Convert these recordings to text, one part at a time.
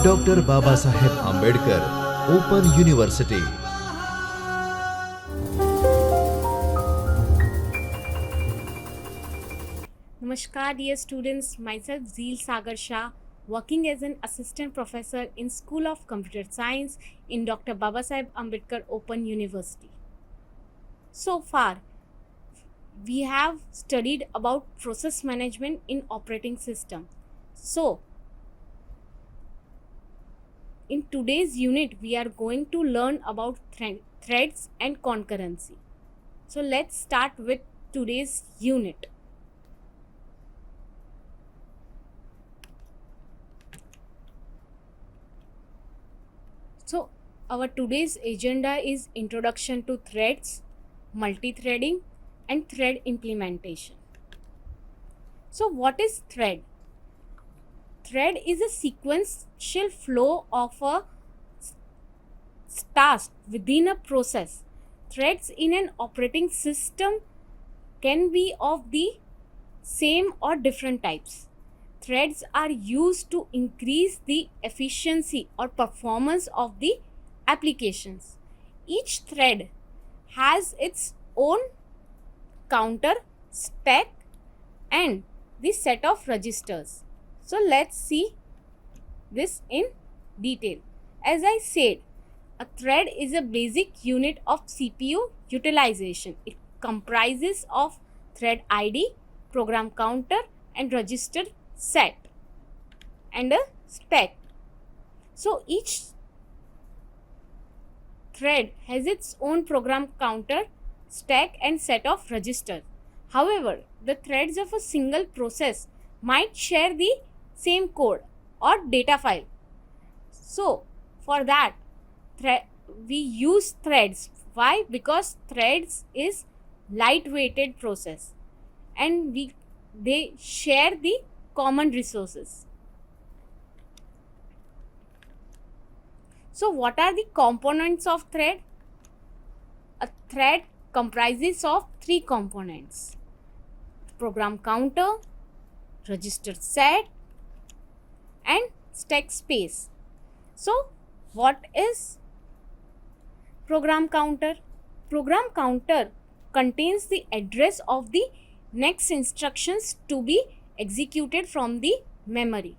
Doctor Baba Saheb Ambedkar open university. Namaskar, dear students. Myself Zeel Sagar Shah, working as an assistant professor in School of Computer Science in Dr. Babasaheb Ambedkar Open University. So far, we have studied about process management in operating system. So, in today's unit, we are going to learn about threads and concurrency. So, let's start with today's unit. So, our today's agenda is introduction to threads, multi-threading, and thread implementation. So, what is thread? Thread is a sequential flow of a task within a process. Threads in an operating system can be of the same or different types. Threads are used to increase the efficiency or performance of the applications. Each thread has its own counter, stack, and the set of registers. So let's see this in detail. As I said, a thread is a basic unit of CPU utilization. It comprises of thread ID, program counter, and register set and a stack. So each thread has its own program counter, stack, and set of registers. However, the threads of a single process might share the same code or data file. So for that, we use threads. Why? Because threads is light-weighted process and they share the common resources. So what are the components of thread? A thread comprises of three components: program counter, register set, and stack space. So what is program counter? Program counter contains the address of the next instructions to be executed from the memory.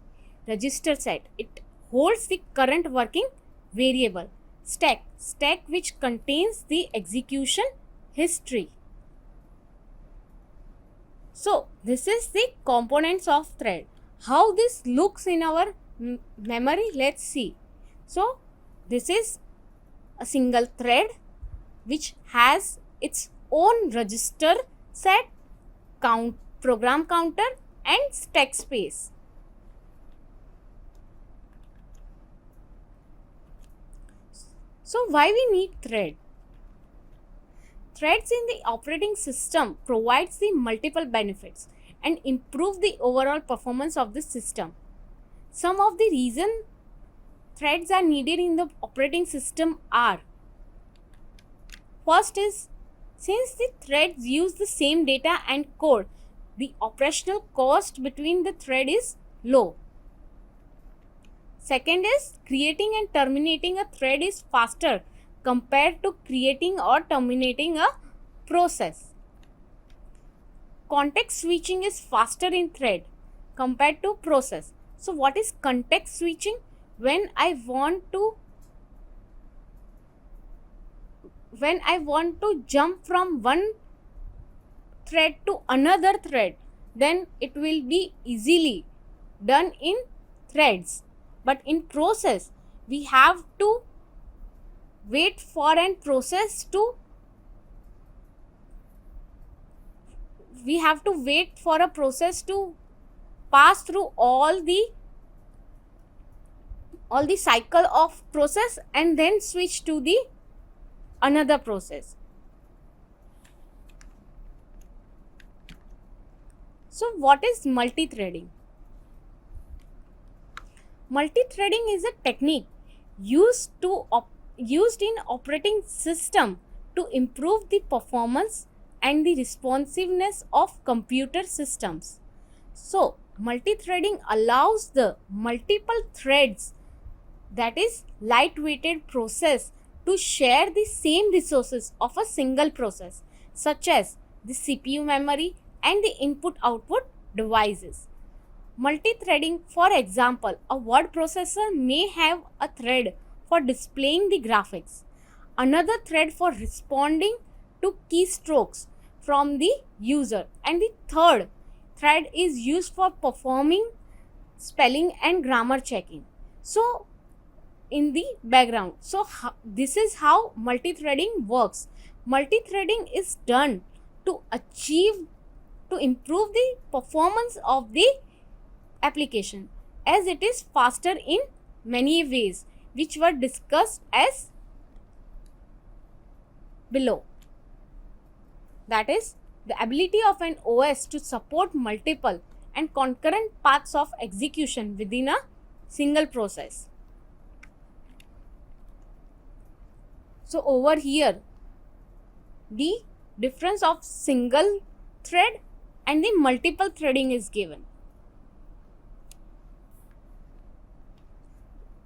Register set, it holds the current working variable. Stack which contains the execution history. So this is the components of thread. How this looks in our memory, let's see. So this is a single thread which has its own register set, program counter, and stack space. So why we need thread? Threads in the operating system provides the multiple benefits and improve the overall performance of the system. Some of the reason threads are needed in the operating system are: first is, since the threads use the same data and code, the operational cost between the thread is low. Second is, creating and terminating a thread is faster compared to creating or terminating a process. Context switching is faster in thread compared to process. So what is context switching? When I want to jump from one thread to another thread, then it will be easily done in threads. But in process, we have to wait for a process to pass through all the cycle of process and then switch to the another process. So what is multi-threading? Multi-threading is a technique used in operating system to improve the performance and the responsiveness of computer systems. So Multi-threading allows the multiple threads, that is light-weighted process, to share the same resources of a single process, such as the CPU memory and the input-output devices. Multi-threading, for example, a word processor may have a thread for displaying the graphics, another thread for responding to keystrokes from the user, and the third thread is used for performing spelling and grammar checking. So, in the background. So, this is how multi-threading works. Multi-threading is done to improve the performance of the application, as it is faster in many ways, which were discussed as below. That is, the ability of an OS to support multiple and concurrent paths of execution within a single process. So over here, the difference of single thread and the multiple threading is given.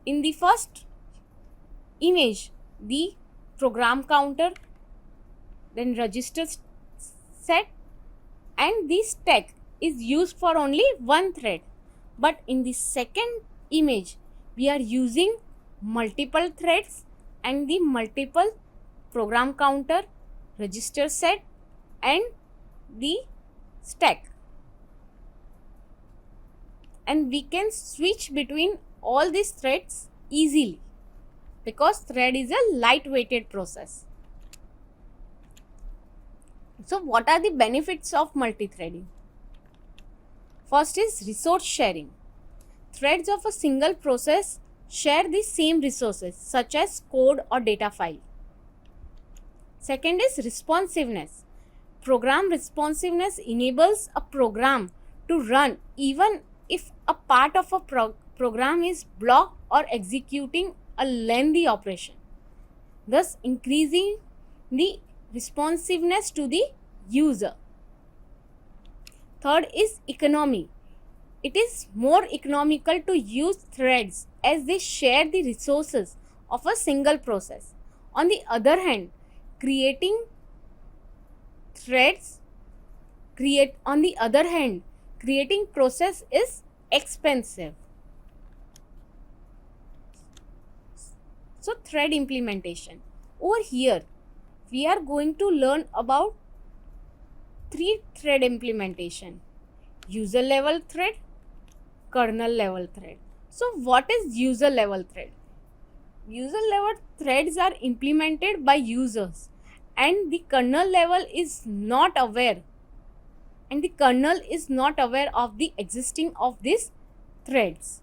In the first image, the program counter, then register set, and the stack is used for only one thread. But in the second image, we are using multiple threads and the multiple program counter, register set, and the stack. And we can switch between all these threads easily because thread is a light-weighted process. So what are the benefits of multi-threading? First is resource sharing. Threads of a single process share the same resources such as code or data file. Second is responsiveness. Program responsiveness enables a program to run even if a part of a program is blocked or executing a lengthy operation, thus increasing the responsiveness to the user. Third is economy. It is more economical to use threads as they share the resources of a single process. On the other hand, creating process is expensive. So thread implementation. Over here, we are going to learn about 3 thread implementation: user level thread, kernel level thread. So what is user level thread? User level threads are implemented by users and the kernel level is not aware of the existing of these threads.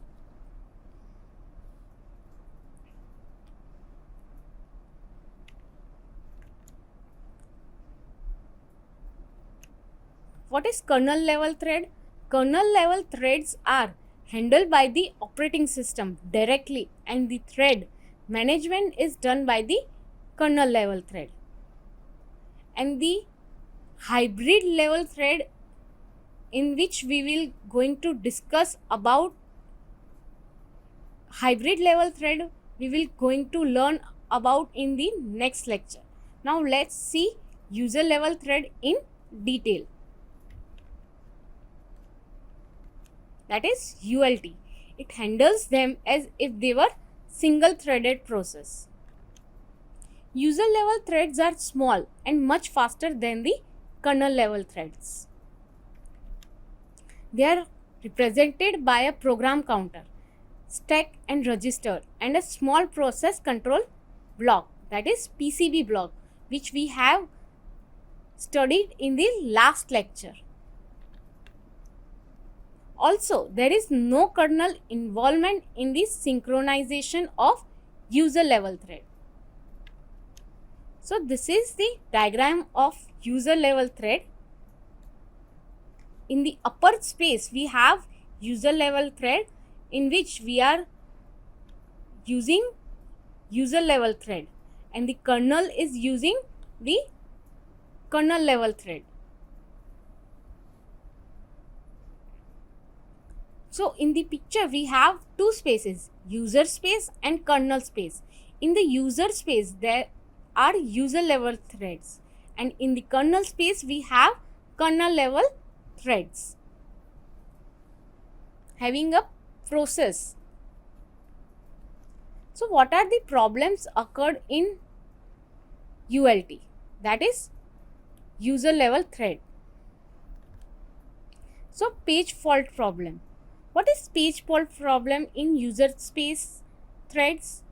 What is kernel level thread? Kernel level threads are handled by the operating system directly and the thread management is done by the kernel level thread. And the hybrid level thread, in which we will going to discuss about hybrid level thread, we will going to learn about in the next lecture. Now let's see user level thread in detail. That is ULT. It handles them as if they were single threaded process. User level threads are small and much faster than the kernel level threads. They are represented by a program counter, stack and register, and a small process control block, that is PCB block, which we have studied in the last lecture. Also, there is no kernel involvement in the synchronization of user level thread. So this is the diagram of user level thread. In the upper space, we have user level thread in which we are using user level thread, and the kernel is using the kernel level thread. So in the picture we have two spaces, user space and kernel space. In the user space there are user level threads, and in the kernel space we have kernel level threads having a process. So what are the problems occurred in ULT, that is user level thread? So page fault problem. What is page fault problem in user space threads?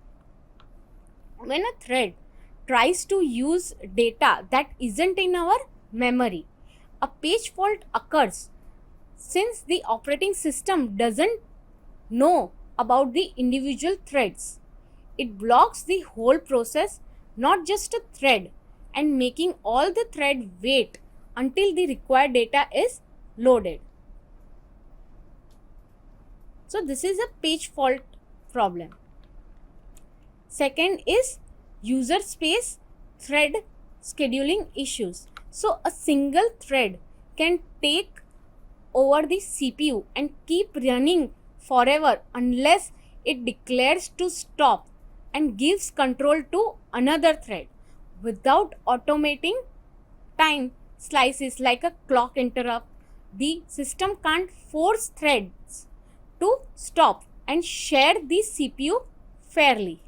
When a thread tries to use data that isn't in our memory, a page fault occurs since the operating system doesn't know about the individual threads. It blocks the whole process, not just a thread, and making all the thread wait until the required data is loaded. So this is a page fault problem. Second is user space thread scheduling issues. So a single thread can take over the CPU and keep running forever unless it declares to stop and gives control to another thread. Without automating time slices like a clock interrupt, the system can't force threads to stop and share the CPU fairly.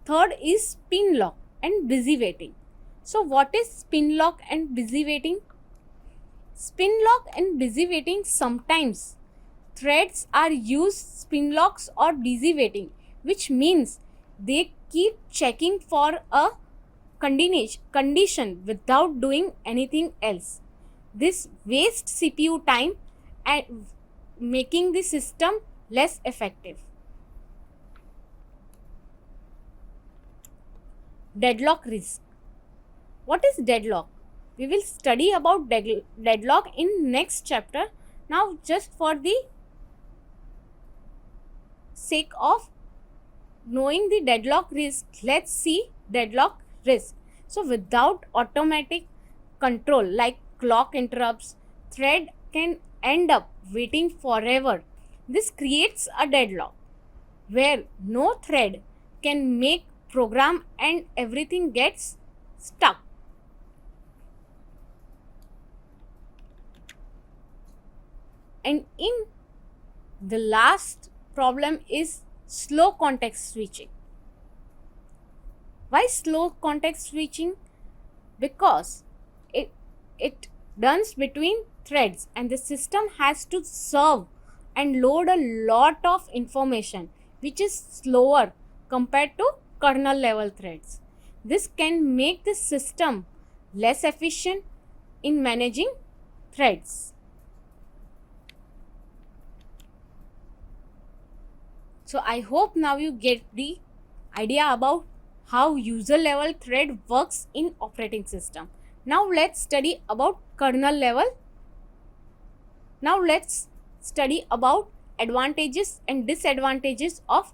Third is spin lock and busy waiting. So what is spin lock and busy waiting? Spin lock and busy waiting, sometimes threads are used spin locks or busy waiting, which means they keep checking for a condition without doing anything else. This wastes CPU time and making the system less effective. Deadlock risk. What is deadlock? We will study about deadlock in next chapter. Now just for the sake of knowing the deadlock risk, let's see deadlock risk. So without automatic control like clock interrupts, thread can end up waiting forever. This creates a deadlock where no thread can make program and everything gets stuck. And in the last problem is slow context switching. Why slow context switching? Because it runs between threads and the system has to serve and load a lot of information which is slower compared to kernel level threads. This can make the system less efficient in managing threads. So I hope now you get the idea about how user level thread works in operating system. Now let's study about kernel level. Now let's study about advantages and disadvantages of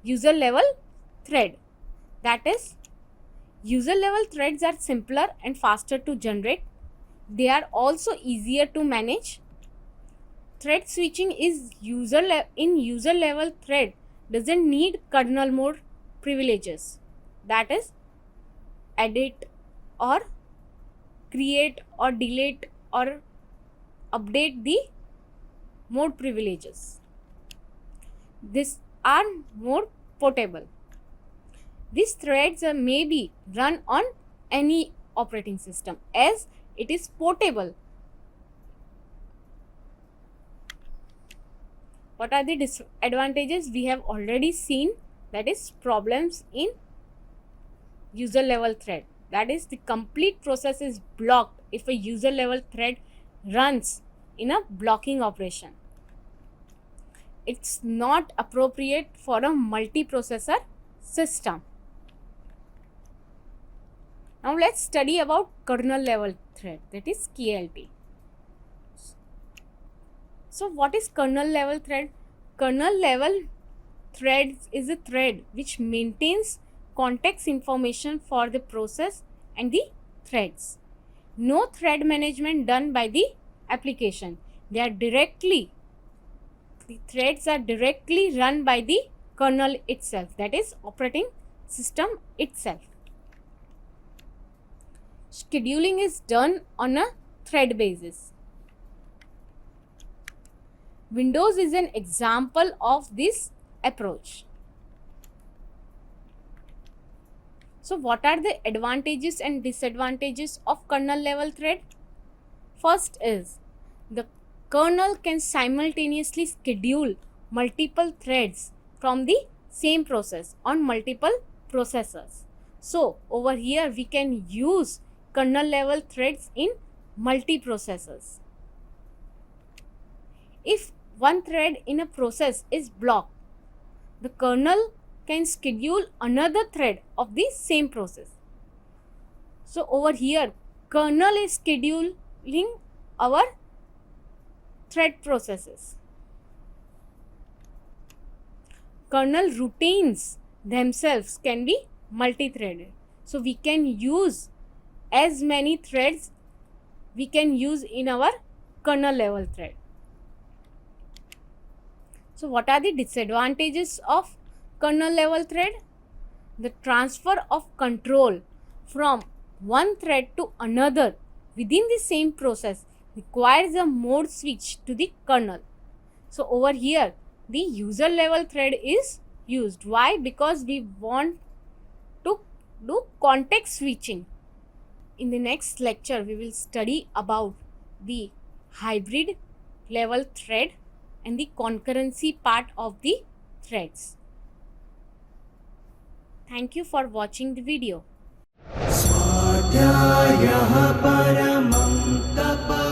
user level thread. That is, user level threads are simpler and faster to generate. They are also easier to manage. Thread switching is in user level thread doesn't need kernel mode privileges. That is, edit or create or delete or update the mode privileges. These are more portable. These threads may be run on any operating system as it is portable. What are the disadvantages? We have already seen, that is problems in user level thread. That is, the complete process is blocked if a user level thread runs in a blocking operation. It's not appropriate for a multiprocessor system. Now let's study about kernel level thread, that is KLT. So what is kernel level thread? Kernel level thread is a thread which maintains context information for the process and the threads. No thread management done by the application. The threads are directly run by the kernel itself, that is operating system itself. Scheduling is done on a thread basis. Windows is an example of this approach. So what are the advantages and disadvantages of kernel level thread? First is the kernel can simultaneously schedule multiple threads from the same process on multiple processors. So over here we can use kernel level threads in multiprocessors. If one thread in a process is blocked, the kernel can schedule another thread of the same process. So over here kernel is scheduling our thread processes. Kernel routines themselves can be multi-threaded. So we can use as many threads we can use in our kernel level thread. So what are the disadvantages of kernel level thread? The transfer of control from one thread to another within the same process requires a mode switch to the kernel. So over here the user level thread is used. Why? Because we want to do context switching. In the next lecture we will study about the hybrid level thread and the concurrency part of the threads. Thank you for watching the video. स्वाध्यायः परमं तप